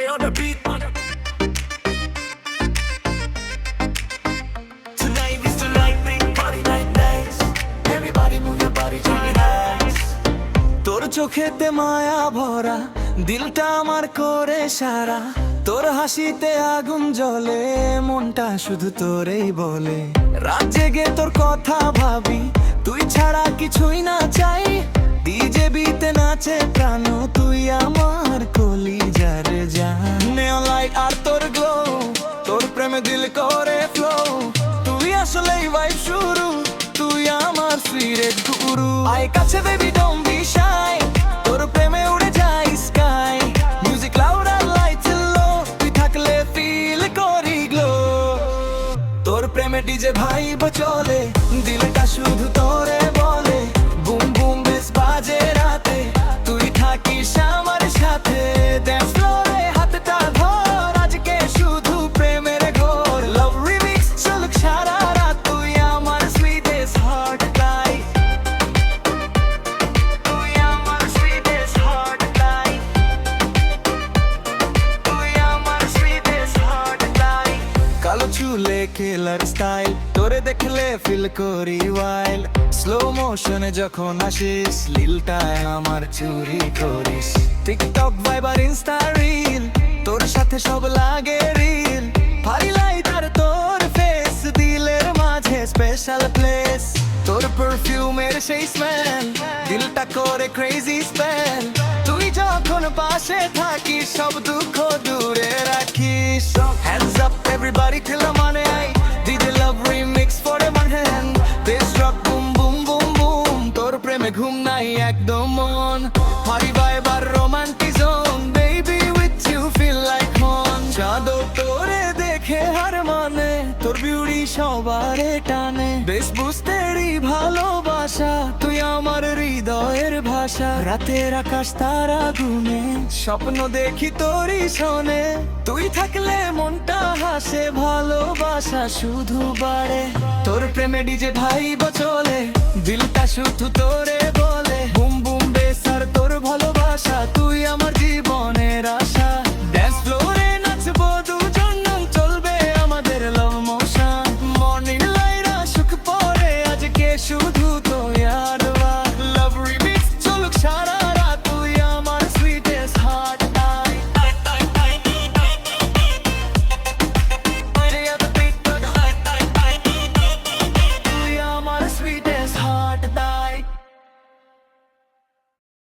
on the beat. Tonight is the night, big party night, nice. Everybody move your body, join hands. তোর চোখেতে মায়া ভরা দিলটা আমার করে সারা তোর হাসিতে আগুন জ্বলে মনটা শুধু তোরেই বলে রাত জেগে তোর কথা ভাবি তুই ছাড়া কিছুই না চাই ডিজে বিতে নাচে প্রাণ তুই আমার কলিজার জান নেওয়া লাইট আর তোর গ্লো তোর প্রেমে দিল করে ফ্লো তুই আসলেই ভাইব শুরু তুই আমার সিরেট গুরু আয় কাছে বেবি ডোন্ট বি শাই তোর প্রেমে উড়ে যাই স্কাই মিউজিক লাউড আর লাইটস লো তুই থাকলে ফিল করি গ্লো তোর প্রেমে ডিজে ভাইব চলে দিলটা শুধু তোরে বলে বুম বুম বেস বাজে রাতে তুই থাকিস আমার সাথে ড্যান্স ফ্লোরে হাতটা ধর আজকে শুধু প্রেমের ঘোর লাভ রিমিক্স চলুক সারা রাত তুই আমার সুইটেস্ট হার্ট গাই তুই আমার সুইটেস্ট হার্ট গাই তুই আমার সুইটেস্ট হার্ট গাই কালো চুলে কিলার স্টাইল তোরে দেখলে ফিল করি ওয়াইল্ড স্লো মোশনে যখন আসিস লীলটায় আমার চুরি করিস টিকটক ভাইবার ইনস্টা রিল তোর সাথে সব লাগে রিল ভারী লাইট আর তোর ফেস দিলের মাঝে স্পেশাল প্লেস তোর পারফিউমের সেই স্মেল দিলটা করে ক্রেজি স্পেল তুই যখন পাশে থাকিস সব দুঃখ দূরে রাখিস hands up everybody till the money DJ Love remix for the one hand This rock boom boom boom boom তোর প্রেমে ঘুম নাই একদম মন পারি ভাইবার romantic zone baby with you feel like home চাঁদও তোরে দেখে হার মানে তোর বিউটি সবারে টানে বেশ বুঝতেরই ভালোবাসা তুই আমার হৃদয়ের ভাষা রাতের আকাশ তারা গুনে স্বপ্ন দেখি তোরই শোনে তুই থাকলে মনটা হাসে ভালোবাসা শুধু বাড়ে তোর প্রেমে ডিজে ভাইব চলে দিলটা শুধু তোরে